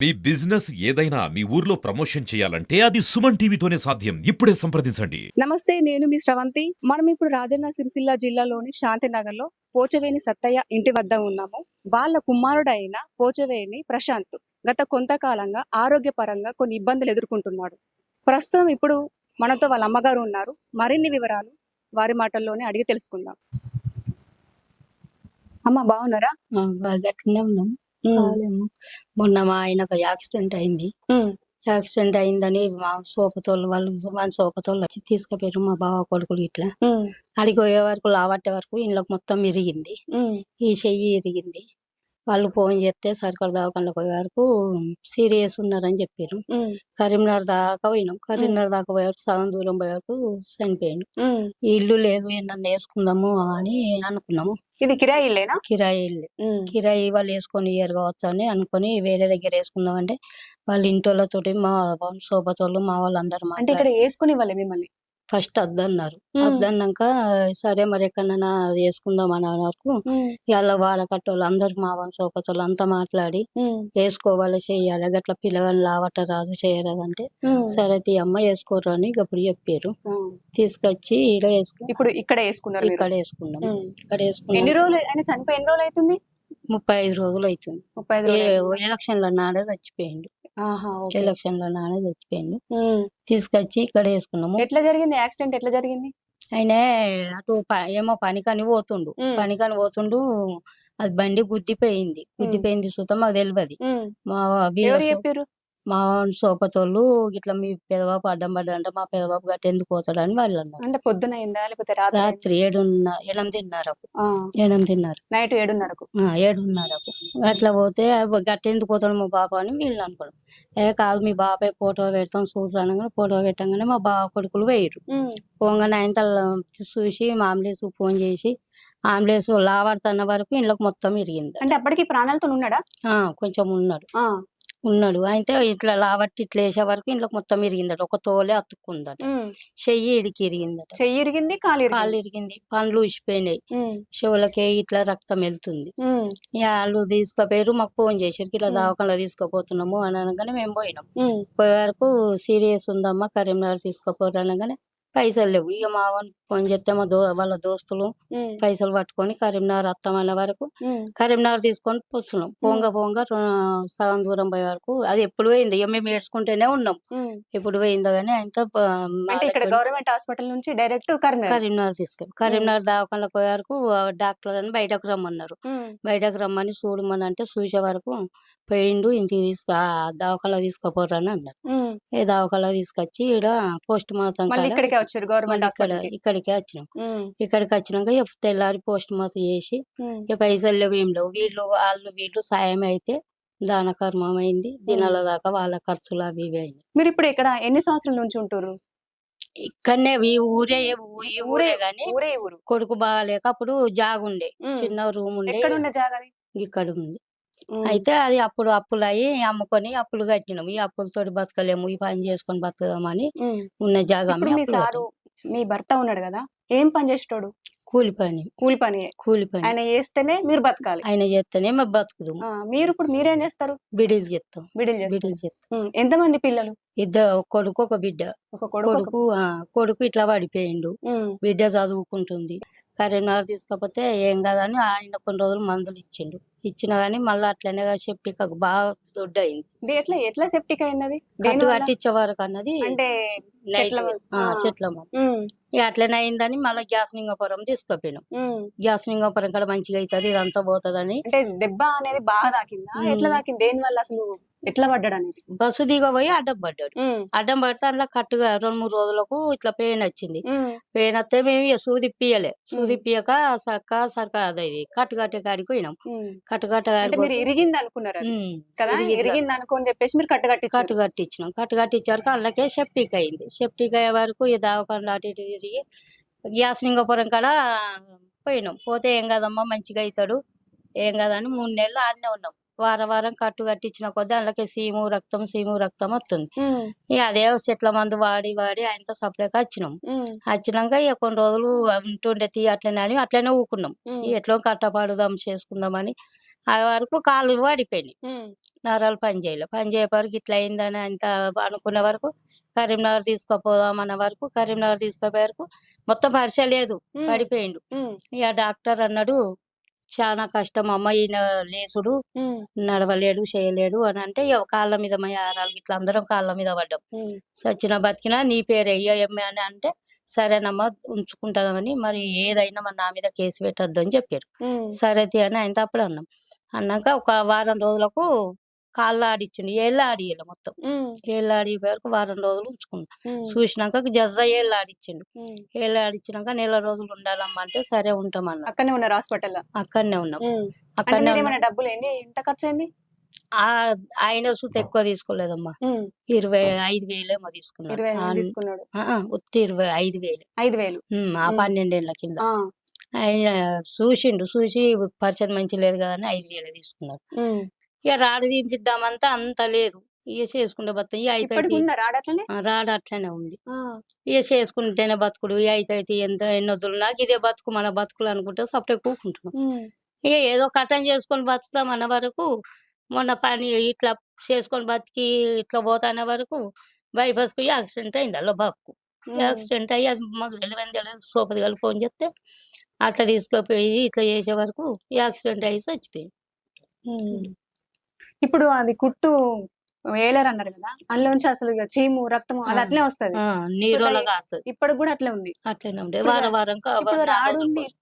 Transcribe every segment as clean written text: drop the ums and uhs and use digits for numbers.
మీ business ఏదైనా మీ ఊర్లో promotion చేయాలంటే అది సుమన్ టీవీతోనే సాధ్యం. ఇప్పుడే సంప్రదించండి. నమస్తే, నేను మీ శ్రవంతి. మనం ఇప్పుడు రాజన్న సిరిసిల్ల జిల్లాలోని శాంతినగర్లో పోచవేని సత్తయ్య ఇంటి వద్ద ఉన్నాము. వాళ్ళ కుమారుడైన పోచవేని ప్రశాంత్ గత కొంతకాలంగా ఆరోగ్యపరంగా కొన్ని ఇబ్బందులు ఎదుర్కొంటున్నాడు. ప్రస్తుతం ఇప్పుడు మనతో వాళ్ళ అమ్మగారు ఉన్నారు. మరిన్ని వివరాలు వారి మాటల్లోనే అడిగి తెలుసుకుందాం. అమ్మ, బాగున్నారా? గట్టినే ఉన్నాం. కాలేము. మొన్న మా ఆయనకు యాక్సిడెంట్ అయింది. యాక్సిడెంట్ అయిందని మా సోపతోళ్ళు వాళ్ళు మన సోపతోళ్ళు వచ్చి తీసుకుపోయారు మా బావ కొడుకులు ఇట్లా. అడిగి పోయే వరకు లావట్టే వరకు ఇంట్లోకి మొత్తం ఇరిగింది. ఈ చెయ్యి ఇరిగింది. వాళ్ళు ఫోన్ చేస్తే సర్కారు దవాఖానలో పోయే వరకు సీరియస్ ఉన్నారని చెప్పారు. కరీంనగర్ దాకా పోయినాం. కరీంనగర్ దాకా పోయే వరకు సగం దూరం పోయే వరకు చనిపోయాడు. ఈ ఇల్లు లేదు, నన్ను వేసుకుందాము అని అనుకున్నాము. ఇది కిరాయి ఇల్లేనా? కిరాయి ఇల్లు. కిరాయి వాళ్ళు వేసుకొని ఇయ్యరు కావచ్చు అని అనుకుని వేరే దగ్గర వేసుకుందాం అంటే వాళ్ళ ఇంటోళ్ళతోటి మా సోపతోళ్ళు మా వాళ్ళందరూ అంటే ఇక్కడ వేసుకుని ఇవ్వాలి మిమ్మల్ని. ఫస్ట్ వద్దన్నారు. వద్దన్నాక సరే మరి ఎక్కడన్నా వేసుకుందాం అని వరకు ఇలా వాడకట్టోళ్ళు అందరు మా సోపతోళ్ళు అంతా మాట్లాడి వేసుకోవాలి, చెయ్యాలి, గట్ల పిల్లగాని లావట రాదు చేయరాదు అంటే సరే తీ అమ్మ వేసుకోరు అని ఇప్పుడు చెప్పారు. తీసుకొచ్చి ఈడ ఇప్పుడు ఇక్కడ వేసుకున్నారు. ఇక్కడ వేసుకున్నాం. ఇక్కడ ఎన్ని రోజులు ఆయన చనిపోయి ఎన్ని రోజులు అవుతుంది? 35 రోజులు అవుతుంది. ఎలక్షన్ల నాడే చచ్చిపోయిండు. ఎలక్షన్ లో నానే చచ్చిపోయిండు. తీసుకొచ్చి ఇక్కడ వేసుకున్నాము. ఎట్లా జరిగింది యాక్సిడెంట్? ఎట్లా జరిగింది? ఆయన అటు ఏమో పనికని పోతుండు. అది బండి గుద్దిపోయింది సుతం మాకు తెలియదు. మా సోపతోళ్ళు ఇట్లా మీ పెదబాబు అడ్డం పడ్డంటే మా పెదబాబు గట్టి ఎందుకు పోతాడని వాళ్ళు అన్నారు. అంటే పొద్దున అయిందా లేకపోతే రాత్రి 8:30కు నైట్ 7:30కు అట్లా పోతే గట్టి ఎందుకు పోతాడు మా బాబు అని వీళ్ళు అనుకున్నాం. కాదు మీ బాబాయ్ ఫోటో పెడతాం చూడరానగానే ఫోటో పెట్టంగానే మా బాబా కొడుకులు వేయరు. పోగానే ఆయన చూసి మా అంబులెన్స్ ఫోన్ చేసి అంబులెన్స్ లావాడుతున్న వరకు ఇంట్లోకి మొత్తం ఇరిగింది. అంటే అప్పటికి ప్రాణాలతో ఉన్నాడా? కొంచెం ఉన్నాడు. అయితే ఇట్లా లావట్టి ఇట్లా వేసే వరకు ఇంట్లోకి మొత్తం ఇరిగిందట. ఒక తోలే అతుక్కుందట. చెయ్యి ఇడికి ఇరిగిందట. చెయ్యి ఇరిగింది, కాలు ఇరిగింది, పండ్లు ఉసిపోయినాయి, చెవులకి ఇట్లా రక్తం వెళ్తుంది. వాళ్ళు తీసుకుపోయారు. మాకు ఫోన్ చేసారు ఇట్లా దవాఖానలో తీసుకుపోతున్నాము అని అనగానే మేము పోయినాం. పోయే వరకు సీరియస్ ఉందమ్మా కరీంనగర్ తీసుకుపోరు అనగానే పైసలు లేవు. ఇక మా ఫోన్ చేస్తే వాళ్ళ దోస్తులు పైసలు పట్టుకొని కరీంనగర్ వస్తామనే వరకు కరీంనగర్ తీసుకొని పోతున్నాం. పోంగ సగం దూరం పోయే వరకు అది ఎప్పుడు పోయింది. ఇక మేము ఏడ్చుకుంటూనే ఉన్నాం ఎప్పుడు పోయిందో గానీ. ఆయనతో గవర్నమెంట్ హాస్పిటల్ నుంచి డైరెక్ట్ కరీంనగర్ తీసుకెళ్ళి కరీంనగర్ దవాఖానలో పోయే వరకు డాక్టర్ అని బయటకు రమ్మన్నారు. బయటకు రమ్మని చూడమని అంటే చూసే వరకు పోయిండు. ఇంటికి దవాఖానలో తీసుకుపోరు అని అన్నారు. ఏ దవాఖానలో తీసుకొచ్చి ఇక్కడ పోస్ట్ మార్టం ఇక్కడికే వచ్చినాం. ఇక్కడికి వచ్చినాక తెల్లారి పోస్ట్ మార్టం చేసి ఇక పైసలు లేవు, ఏం లేవు. వీళ్ళు సాయం అయితే దాన కర్మం అయింది. దినాల దాకా వాళ్ళ ఖర్చులు అవి ఇవి అయింది. మీరు ఇప్పుడు ఇక్కడ ఎన్ని సంవత్సరాల నుంచి ఉంటారు? ఇక్కడనే ఈ ఊరే గాని కొడుకు బాగాలేక అప్పుడు జాగుండే, చిన్న రూమ్ ఉండే. ఇక్కడ ఉంది. అయితే అది అప్పుడు అప్పులు అయ్యి అమ్ముకొని అప్పులు కట్టినాం. ఈ అప్పులతోటి బతకలేము, ఈ పని చేసుకొని బతకదామని ఉన్న జాగా మీ భర్త ఉన్నాడు కదా, ఏం పని చేసేటోడు? కూలి పని. ఆయన చేస్తేనే మీరు బతకాలి. ఆయన చేస్తేనే మేము బతుకుదాం. మీరు ఇప్పుడు మీరేం చేస్తారు? బిడీలు చేస్తాం. ఎంతమంది పిల్లలు? ఇద్దరు, కొడుకు ఒక బిడ్డ. కొడుకు ఇట్లా పడిపోయిండు. బిడ్డ చదువుకుంటుంది. కరీంనగర్ తీసుకపోతే ఏం కాదని ఆయన కొన్ని రోజులు మందులు ఇచ్చినా గానీ మళ్ళీ అట్లనే సెప్టిక్ బాగా దొడ్డు అయింది. ఎట్లా సెప్టిక్ అయింది? కట్టించే వరకు అన్నది చెట్ల అట్లనే అయిందని మళ్ళీ గ్యాస్ లింగపురం తీసుకుపోయినాం. గ్యాస్ లింగపురం కూడా మంచిగా అవుతుంది, ఇదంతా పోతుందని. అంటే దెబ్బ అనేది బాగా తాకిందా? ఎట్లా తాకింది? దేని వల్ల అసలు ఎట్లా పడ్డాడు అనేది? బస్సు దిగబోయి అడ్డం పడ్డాడు. అడ్డం పడితే అందులో కట్టుగా 2-3 రోజులకు ఇట్లా పెయిన్ వచ్చింది. పెయిన్ వస్తే మేము సూదిప్పియక సర్కా అది కట్టుకట్టే కాడికి పోయినాం. కట్టుకట్ట ఇరిగింది అనుకున్నారు కదా, ఇరిగింది అనుకోని చెప్పేసి మీరు కట్టుకట్టించినాం. కట్టుకట్టించే వరకు అందులోకే సెప్టిక్ అయింది. సెప్టిక్ అయ్యే వరకు ఈ దవాఖానలో అటు ఇటు తిరిగి గ్యాస్ లింగపురం కాడ పోయినాం. పోతే ఏం కాదమ్మా మంచిగా అవుతాడు, ఏం కాదని 3 నెలలు ఆడనే ఉన్నాం. వారం కట్టించిన కొద్దీ అందులోకి సీము రక్తం వస్తుంది. ఇక అదే చెట్ల మందు వాడి ఆయనతో సప్లైకి వచ్చినాక ఇక కొన్ని రోజులు ఉంటుండే అట్లనే అని అట్లనే ఊకున్నాం. ఎట్లా కట్టపాడుదాం చేసుకుందామని ఆ వరకు కాళ్ళు పడిపోయినాయి, నరాలు పని చేయే వరకు ఇట్లా అయిందని అంత అనుకునే వరకు కరీంనగర్ తీసుకుపోదాం అన్న వరకు కరీంనగర్ తీసుకుపోయే వరకు మొత్తం పరిచయ లేదు, పడిపోయిండు. ఇక డాక్టర్ అన్నాడు చాలా కష్టం అమ్మ, ఈయన లేసుడు నడవలేడు చేయలేడు అని అంటే ఇక కాళ్ళ మీద మా యారాలు ఇట్లా అందరం కాళ్ళ మీద పడ్డాం. సచిన బతికినా నీ పేరు వెయ్యమ్మ అని అంటే సరేనమ్మా ఉంచుకుంటామని, మరి ఏదైనా మరి నా మీద కేసు పెట్టద్దు అని చెప్పారు. సరే అని ఆయన అప్పుడు అన్నాక ఒక వారం రోజులకు కాళ్ళు ఆడిచ్చిండు, ఏళ్ళు ఆడియాలి మొత్తం, ఏళ్ళు ఆడిపోయే వరకు వారం రోజులు ఉంచుకున్నాం. చూసినాక జర్ర ఏళ్ళు ఆడిచ్చిండు, ఏళ్ళు ఆడిచ్చినాక నెల రోజులు ఉండాలమ్మా అంటే సరే ఉంటామన్నా. అక్కడనే ఉన్నారు హాస్పిటల్? అక్కడనే ఉన్నాం. అక్కడనే డబ్బులు ఎంత ఖర్చు అయింది? ఆయన సూత ఎక్కువ తీసుకోలేదమ్మా, 25,000 ఏమో తీసుకున్నాడు. ఉత్తి 25,000. 5,000 ఆ 12 ఏళ్ల కింద ఆయన చూసి పరిచయం మంచి లేదు కదా అని 5,000 తీసుకున్నారు. ఇక రాడు దింపిద్దామంతా అంత లేదు, ఇక చేసుకుంటే బతుకు రాడు అట్లనే ఉంది. ఇక చేసుకుంటేనే బతుకుడు, అయితే ఎంత ఎన్నొద్దులు నాకు ఇదే బతుకు మన బతుకులు అనుకుంటే సపరేట్ కూకుంటున్నాం. ఇక ఏదో కట్టం చేసుకొని బతుకుతాం అన్న వరకు మొన్న పని ఇట్లా చేసుకొని బతికి ఇట్లా పోతానే వరకు బైపాస్కు యాక్సిడెంట్ అయింది. అలా బాబుకు యాక్సిడెంట్ అయ్యి అది మాకు తెలియదు, సోపతి కలిపి ఫోన్ చేస్తే అట్లా తీసుకుపోయి ఇట్లా చేసే వరకు యాక్సిడెంట్ అయ్యి చచ్చిపోయింది. ఇప్పుడు అది కుట్టు వేలర్ అన్నారు కదా, అందులోంచి అసలు చీము రక్తము అది అట్లే వస్తుంది, నీరులా కారుతుంది. ఇప్పటికి కూడా అట్లే ఉంది. అట్లనే ఉండే వారం రాడు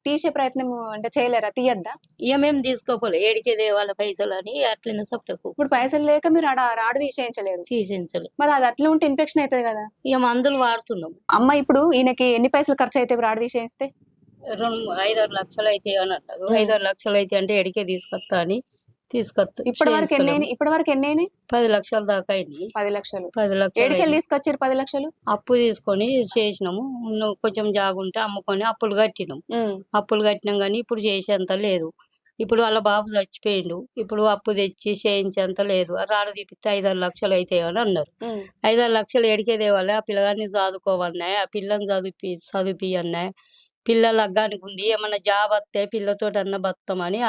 తీసే ప్రయత్నం అంటే చేయలేరా, తీయద్దా? ఇక మేము తీసుకోపోలే, ఏడికేదే వాళ్ళ పైసలు అని అట్లనే సపరేట్. ఇప్పుడు పైసలు లేక మీరు రాడు తీసేయించలేదు? మరి అది అట్లా ఉంటే ఇన్ఫెక్షన్ అవుతుంది కదా. ఇక మందులు వాడుతున్నాం. అమ్మ ఇప్పుడు ఈయనకి ఎన్ని పైసలు ఖర్చు అయితే రాడు తీసేయిస్తే? 5-6 లక్షలు అయితే అని అంటారు. 5-6 లక్షలు అయితే అంటే ఎడికే తీసుకొస్తా అని తీసుకొస్తా. ఇప్పటి వరకు ఎన్ని 10 లక్షల దాకా అయింది. 10 లక్షలు 10 లక్షలు ఎడికెళ్ళి తీసుకొచ్చారు? 10 లక్షలు అప్పు తీసుకొని చేసినాము. కొంచెం జాగుంటే అమ్ముకొని అప్పులు కట్టినాం. అప్పులు కట్టినాం కానీ ఇప్పుడు చేసేంత లేదు. ఇప్పుడు వాళ్ళ బాబు చచ్చిపోయిండు, ఇప్పుడు అప్పు తెచ్చి చేయించేంత లేదు. రాడు తీపిస్తే 5-6 లక్షలు అయితే అని అన్నారు. 5-6 లక్షలు ఎడికే తేవాలి, ఆ పిల్లగాన్ని చదువుకోవన్నాయి, ఆ పిల్లని చదివి అన్నాయి. పిల్లలు అగ్గానికి ఉంది, ఏమన్నా జాబ్ వస్తే పిల్లతో అన్న బతామని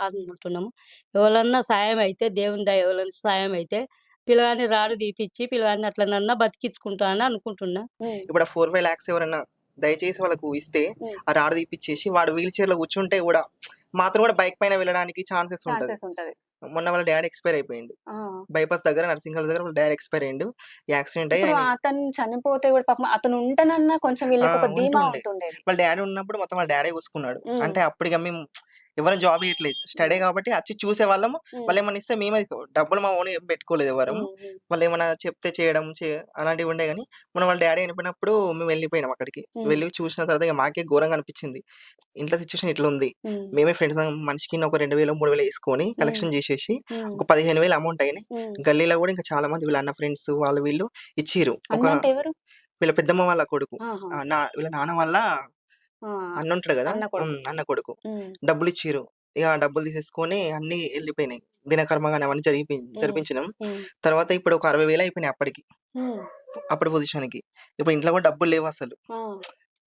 అనుకుంటున్నాము. ఎవరన్నా సాయం అయితే దేవుని దయ, ఎవరైనా సాయం అయితే పిల్లగాన్ని రాడు తీపిచ్చి పిల్లగాన్ని అట్లనన్నా బతికించుకుంటా అని అనుకుంటున్నా. ఇప్పుడు 4-5 lakhs ఎవరన్నా దయచేసి వాళ్ళకు ఇస్తే ఆ రాడు తీపిచ్చేసి వాడు వీల్ చైర్ లో కూర్చుంటే కూడా మాత్రం కూడా బైక్ పైన వెళ్ళడానికి ఛాన్సెస్ ఉంటది. మొన్న వాళ్ళ డాడీ ఎక్స్పైర్ అయిపోయిండు, బైపాస్ దగ్గర నర్సింగ్ దగ్గర వాళ్ళ డాడీ ఎక్స్పైర్ అయ్యిండు. యాక్సిడెంట్ అయ్యి అతను చనిపోతే కూడా పాపం అతను ఉంటనన్నా కొంచెం వాళ్ళ డాడీ ఉన్నప్పుడు మొత్తం వాళ్ళ డాడీ చూసుకున్నాడు. అంటే అప్పటికి మేము ఎవరైనా జాబ్ చేయట్లేదు, స్టడీ కాబట్టి వచ్చి చూసే వాళ్ళము. వాళ్ళు ఏమైనా ఇస్తే మేమే డబ్బులు మా ఓన్ పెట్టుకోలేదు ఎవరము. వాళ్ళు ఏమైనా చెప్తే చేయడం అలాంటివి ఉండే కానీ మనం వాళ్ళ డాడీ చనిపోయినప్పుడు మేము వెళ్ళిపోయినాం అక్కడికి. వెళ్ళి చూసిన తర్వాత మాకే ఘోరంగా అనిపించింది, ఇంట్లో సిచ్యువేషన్ ఇట్లా ఉంది. మేమే ఫ్రెండ్స్ మనిషికి ఒక 2,000-3,000 వేసుకొని కలెక్షన్ చేసేసి ఒక 15,000 అమౌంట్ అయినాయి. గల్లీలో కూడా ఇంకా చాలా మంది వీళ్ళ అన్న ఫ్రెండ్స్ వాళ్ళు వీళ్ళు ఇచ్చిరు. ఒక వీళ్ళ పెద్దమ్మ వాళ్ళ కొడుకు, వీళ్ళ నాన్న వాళ్ళ అన్న ఉంటాడు కదా, అన్న కొడుకు డబ్బులు ఇచ్చిరు. ఇక డబ్బులు తీసేసుకొని అన్ని వెళ్ళిపోయినాయి. దినకర్మగానే అవన్నీ జరిపించినాం. తర్వాత ఇప్పుడు ఒక 60,000 అయిపోయినాయి అప్పటికి, అప్పటి పొజిషన్ కి. ఇప్పుడు ఇంట్లో కూడా డబ్బులు లేవు అసలు.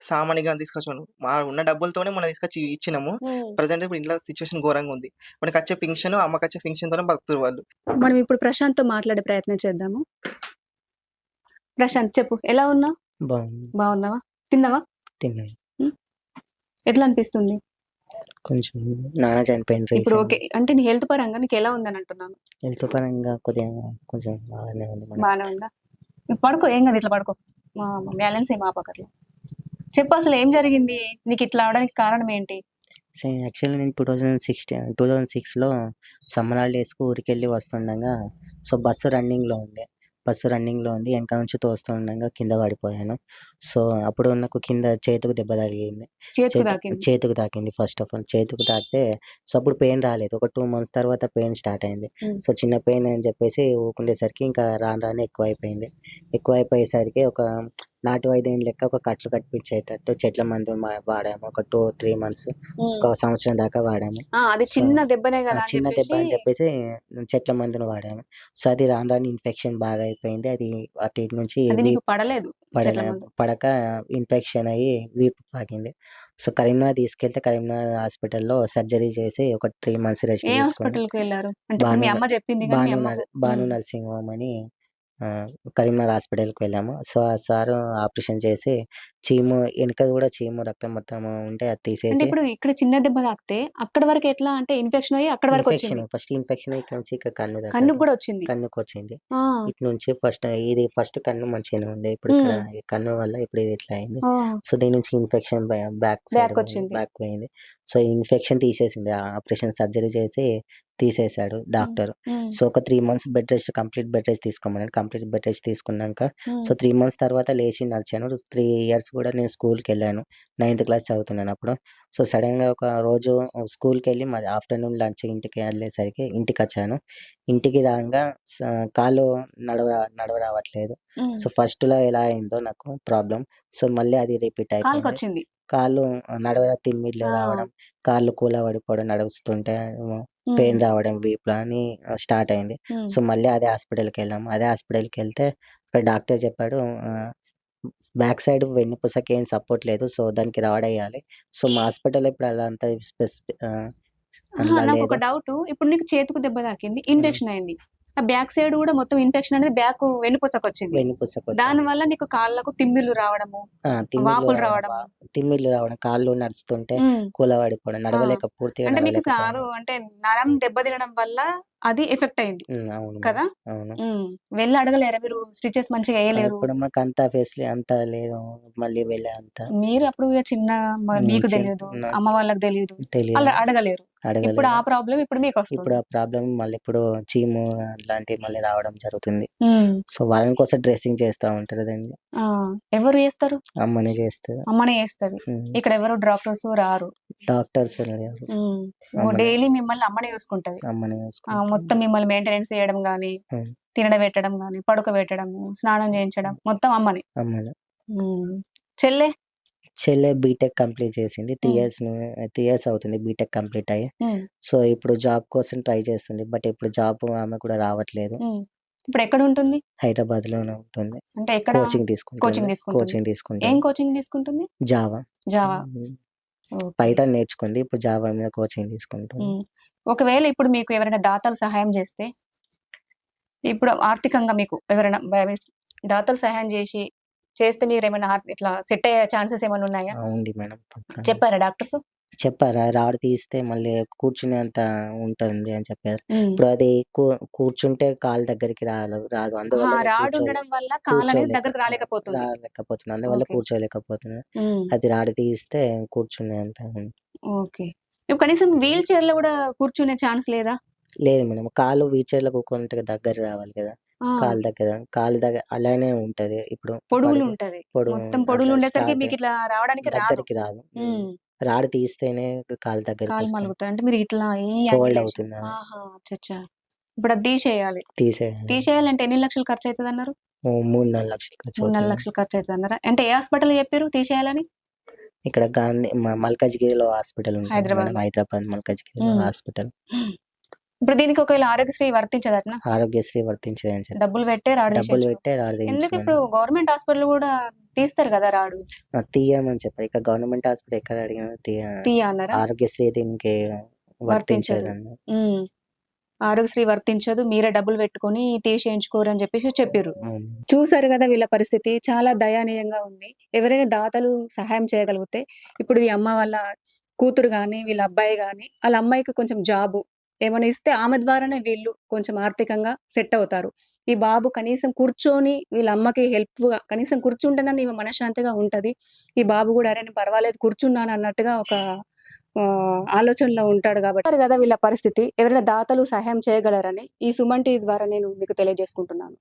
సామాన్యంగా తీసుకొచ్చాను, మా ఉన్న డబ్బులతోనే మనం తీసుకొచ్చి ఇచ్చినాము. ప్రజెంట్ ఇప్పుడు ఇంట్లో సిచ్యువేషన్ ఘోరంగా ఉంది. మనకి వచ్చే పింఛన్, అమ్మకి వచ్చే పింఛన్ తోనే బతుకుతారు వాళ్ళు. మనం ఇప్పుడు ప్రశాంత్ తో మాట్లాడే ప్రయత్నం చేద్దాము. ప్రశాంత్ చెప్పు, ఎలా ఉన్నావు? బాగున్నావా? తిన్నావా? తిన్నాను. ఎట్లా అనిపిస్తుంది? కొంచెం నాన్న చనిపోయింది ఇప్పుడు ఓకే అంటే నీ హెల్త్ పరంగా నీకు ఎలా ఉందని అంటున్నాను. హెల్త్ పరంగా కొద్దిగా కొంచెం బాగానే ఉంది. బాగానే ఉందా? పడుకో, ఏం కదా, ఇట్లా పడుకో, బ్యాలెన్స్ ఏం ఆపకట్లా. చెప్పు అసలు ఏం జరిగింది, నీకు ఇట్లా అవడానికి కారణం ఏంటి? యాక్చువల్లీ నేను 2006లో సమ్మర్ హాలిడేస్కు ఊరికి వెళ్ళి వస్తుండగా బస్సు రన్నింగ్లో ఉంది. వెనక నుంచి తోస్తుండగా కింద పడిపోయాను. సో అప్పుడు నాకు కింద చేతికి దెబ్బ తగిలింది. చేతికి తాకింది. ఫస్ట్ ఆఫ్ ఆల్ చేతికి తాకితే అప్పుడు పెయిన్ రాలేదు. ఒక 2 months తర్వాత పెయిన్ స్టార్ట్ అయింది. సో చిన్న పెయిన్ అని చెప్పేసి ఊకుండేసరికి ఇంకా రాను ఎక్కువ అయిపోయింది. ఎక్కువ అయిపోయేసరికి ఒక నాటు వైద్యం లెక్క ఒక కట్లు కట్టిపించేటట్టు చెట్ల మందు వాడాము. ఒక 2-3 మంత్స్, ఒక సంవత్సరం దాకా వాడాము. అది సో, చిన్న దెబ్బనే కదా అని చిన్న దెబ్బ చెప్పేసి అని చెప్పేసి చెట్ల మందును వాడాము. సో, అది రాను రాను ఇన్ఫెక్షన్ బాగా అయిపోయింది. అది అటు ఇటు నుంచి అది నీకు పడలేదు చెట్ల మందు. పడక ఇన్ఫెక్షన్ అయ్యి వీపు పాకింది. సో, కరీంనగర్ తీసుకెళ్తే కరీంనగర్ హాస్పిటల్‌లో సర్జరీ చేసి ఒక 3 మంత్స్ రెస్ట్ ఏ తీసుకొని హాస్పిటల్‌కి వెళ్లారు? అంటే ఇప్పుడు మీ భాను అమ్మ చెప్పింది కానీ మీ అమ్మకు భాను నర్సింగ్ హోమ్ అని కరీంనగర్ హాస్పిటల్‌కి వెళ్ళాము. సో, ఆ సారు ఆపరేషన్ చేసి వెనక కూడా చీము రక్తం మొత్తం ఉంటే అది అంటే తీసేసి ఇప్పుడు ఇక్కడ చిన్న దెబ్బ తాకితే అక్కడి వరకు ఎట్లా అంటే ఇన్ఫెక్షన్ అయ్యి అక్కడి వరకు వచ్చింది. ఫస్ట్ ఇన్ఫెక్షన్ ఇక్కడ నుంచి ఇక్కడ కన్ను దాకా కన్నుకు కూడా వచ్చింది. కన్నుకొచ్చింది. ఆ! ఇటు నుంచి ఫస్ట్ కన్ను మంచిగానే ఉండే. ఇప్పుడు ఇక్కడ ఈ కన్ను వల్ల ఇప్పుడు ఇది ఇట్లా అయింది. ఆ! సో, దీని నుంచి ఇన్ఫెక్షన్ బ్యాక్ సైడ్ వచ్చింది. బ్యాక్ పోయింది. సో, ఇన్ఫెక్షన్ తీసేసిండు. ఆపరేషన్ సర్జరీ చేసి తీసేసాడు డాక్టర్. సో, ఒక 3 మంత్స్ కంప్లీట్ బెడ్ రెస్ట్ తీసుకోమన్నాడు. కంప్లీట్ బెడ్ రెస్ట్ తీసుకున్నాక సో, 3 మంత్స్ తర్వాత లేచి నడిచాను. 3 ఇయర్స్ కూడా నేను స్కూల్‌కెళ్ళాను. 9థ్ క్లాస్ చదువుతున్నాను అప్పుడు. సో, సడెన్‌గా ఒక రోజు స్కూల్‌కెళ్ళి మాది ఆఫ్టర్‌నూన్ లంచ్ ఇంటికి వెళ్ళేసరికి ఇంటికొచ్చాను. ఇంటికి రాంగా కాళ్ళు నడవ రావట్లేదు. సో, ఫస్ట్‌లో ఎలా అయిందో నాకు ప్రాబ్లమ్. సో, మళ్ళీ అది రిపీట్ అయిపోయింది. కాలుకొచ్చింది. కాళ్ళు తిమ్మిర్లు రావడం, కాళ్ళు కూలబడిపోవడం, నడుస్తుంటే పెయిన్ రావడం వీపులో అని స్టార్ట్ అయింది. సో, మళ్ళీ అదే హాస్పిటల్‌కెళ్ళాము. అదే హాస్పిటల్‌కెళ్తే అక్కడ డాక్టర్ చెప్పాడు బ్యాక్ సైడ్ వెన్నుపూసకి ఏం సపోర్ట్ లేదు. సో, దానికి రాడెయ్యాలి. సో, మా హాస్పిటల్‌లో ఇప్పుడు అలా అంత అలా నాకొక లేదు. డౌటు. ఇప్పుడు నీకు చేతికి దెబ్బ తాకింది. ఇన్ఫెక్షన్ అయింది. ఆ బ్యాక్ సైడ్ కూడా మొత్తం ఇన్ఫెక్షన్ అనేది వెన్నుపూసకొచ్చింది. వెన్నుపూసకొచ్చింది. దానివల్ల నీకు కాళ్ళకు తిమ్మిర్లు రావడము, వాపులు రావడము. తిమ్మిర్లు రావడం, కాళ్ళు నడుస్తుంటే హ్మ్. కూలబడిపోవడం, పూర్తిగా అంటే మీకు నడవలేకపోయాను. అంటే నరం దెబ్బతినడం వల్ల అది ఎఫెక్ట్ అయింది అవును కదా? మేడం. అవును. వెళ్లి అడగలేరా మీరు? స్టిచెస్ మంచిగా ఎయలేరు. ఇప్పుడు మాకంత అంత లేదు. మళ్ళీ వెళ్ళే అంత మీరు అప్పుడు ఇగ చిన్న మీకు తెలీదు. నాకు అమ్మ వాళ్ళకి తెలీదు. తెలియదు. అలా అడగలేరు. ఇప్పుడు అడగలేదు. ఆ ప్రాబ్లమ్ ఇప్పుడు ఇప్పుడు మీకొస్తుంది. ఆ ప్రాబ్లమ్ మళ్ళీ ఇప్పుడు చీము లాంటివి మళ్ళీ రావడం జరుగుతుంది. హ్మ్. సో, వారానికోసారి డ్రెస్సింగ్ చేస్తా ఉంటారు దాన్ని. ఆ! ఎవరు చేస్తారు? అమ్మనే చేస్తది. అమ్మనే చేస్తది. హ్మ్. ఇక్కడ ఎవరు డాక్టర్స్ రారు. డాక్టర్స్ లేరు. అమ్మనే డైలీ మిమ్మల్ని అమ్మనే చూసుకుంటది. అమ్మనే చూసుకుంటది. మొత్తం మిమ్మల్ని మెయింటెనెన్స్ చేయడం గాని, హ్మ్. తినడబెట్టడం గాని, పడుకోబెట్టడము, స్నానం చేయించడం మొత్తం అమ్మనే. అమ్మనే. హ్మ్. చెల్లె? చెల్లె బీటెక్ కంప్లీట్ చేసింది. 3 హ్మ్. ఇయర్స్ అవుతుంది బీటెక్ కంప్లీట్ అయ్యి. హ్మ్. సో, ఇప్పుడు జాబ్ కోసం ట్రై చేస్తుంది. బట్ ఇప్పుడు జాబ్ ఆమె కూడా రావట్లేదు. హ్మ్. ఇప్పుడు ఎక్కడ ఉంటుంది? హైదరాబాద్‌లోనే ఉంటుంది. అంటే ఎక్కడ కోచింగ్ తీసుకుంటుంది. కోచింగ్ తీసుకుంటుంది? ఏం కోచింగ్ తీసుకుంటుంది? జావా. జావా. హ్మ్. ఓకే. పైథాన్ నేర్చుకుంది. ఇప్పుడు జావా మీద కోచింగ్ తీసుకుంటుంది. ఒకవేళ ఇప్పుడు మీకు ఎవరైనా దాతలు సహాయం చేస్తే, ఇప్పుడు ఆర్థికంగా మీకు ఎవరైనా దాతలు సహాయం చేస్తే మీరేమైనా ఇట్లా సెట్ అయ్యే ఛాన్సెస్ ఏమైనా ఉన్నాయా? ఉంది మేడం. పక్కా. చెప్పారా డాక్టర్స్? చెప్పారు. రాడ్ తీస్తే మళ్ళీ కూర్చునేంత ఉంటుంది అని చెప్పారు. హ్మ్. ఇప్పుడు అది కూర్చుంటే కాలు దగ్గరికి రాదు. అందువల్ల నేను రాడ్ ఉండడం వల్ల కాలు అనేది దగ్గరకు రాలేకపోతుంది. అందువల్ల ఓకే. కూర్చోలేకపోతున్నా. హ్మ్. అది రాడ్ తీస్తే కూర్చునేంత ఓకే. ఇప్పుడు కనీసం వీల్ చైర్‌లో కూడా కూర్చునే ఛాన్స్ లేదా? లేదు మేడం. కాలు వీల్ చైర్‌లో కూకుంటే దగ్గర రావాలి కదా! ఆ! కాలు దగ్గర అలానే ఉంటది. ఇప్పుడు పొడుగులు ఉంటది. మొత్తం పొడుగులు అట్లా ఉండేసరికి స్టార్ట్ మీకు ఇట్లా రావడానికి రాదు. దగ్గరికి రాదు. రాడ్ తీస్తేనే కాలు కాలు దగ్గరికొస్తుంది. మలుగుతాయి. అంటే మీరు ఇట్లా ఈ హోల్డ్ యాంగిల్ అవుతుంది. ఆహా! అచ్చచ్చా! ఇప్పుడు అది తీసేయాలి. తీసేయాలి. తీసేయాలంటే ఎన్ని లక్షలు ఖర్చయితదన్నారు? 3-4 లక్షలు 3, 4 ఖర్చవుతుంది. లక్షలు ఖర్చయితదన్నారా? అంటే ఏ హాస్పిటల్ చెప్పిర్రు తీసేయాలని? ఇక్కడ మల్కాజ్‌గిరిలో హాస్పిటల్ ఉంటుంది మేడం. హైదరాబాద్‌లో. హైదరాబాద్ మల్కాజ్‌గిరిలో హ్మ్. హాస్పిటల్. ఇప్పుడు దీనికి ఒకవేళ ఆరోగ్యశ్రీ వర్తించదటనా? ఆరోగ్యశ్రీ వర్తించదని చెప్పి. డబ్బులు పెట్టే రాడ్ డబ్బులు తీసేయొచ్చు. పెట్టే రాడ్ ఎందుకు ఇప్పుడు తీయించమని గవర్నమెంట్ హాస్పిటల్ కూడా తీస్తారు కదా రాడు. తీయమని చెప్పారు. ఇక్కడ గవర్నమెంట్ హాస్పిటల్ ఎక్కడ అడిగినా తీయ అన్నారా? ఆరోగ్యశ్రీ దీనికి వర్తించదు. వర్తించదన్నారు. హ్మ్. ఆరోగ్యశ్రీ వర్తించదు. మీరే డబ్బులు పెట్టుకొని తీసేయించుకోరు అని చెప్పేసి చెప్పిర్రు. అవును. చూసారు కదా వీళ్ళ పరిస్థితి చాలా దయనీయంగా ఉంది. ఎవరైనా దాతలు సహాయం చేయగలిగితే ఇప్పుడు ఈ అమ్మ వాళ్ళ కూతురు గాని, వీళ్ళ అబ్బాయి గాని, ఆళ్ళ అమ్మాయికి కొంచెం జాబు ఏమైనా ఇస్తే ఆమె ద్వారానే వీళ్ళు కొంచెం ఆర్థికంగా సెట్ అవుతారు. ఈ బాబు కనీసం కూర్చొని వీళ్ళ అమ్మకి హెల్ప్‌గా కనీసం కూర్చుంటేనన్నా ఈమె మనశ్శాంతిగా ఉంటది. ఈ బాబు గూడా అరే! నేను పర్వాలేదు కూర్చున్నాను అన్నట్టుగా ఒక ఆలోచనలో ఉంటాడు కాబట్టి కదా వీళ్ళ పరిస్థితి. ఎవరైనా దాతలు సహాయం చేయగలరని ఈ సుమన్ టీవీ ద్వారా నేను మీకు తెలియజేసుకుంటున్నాను.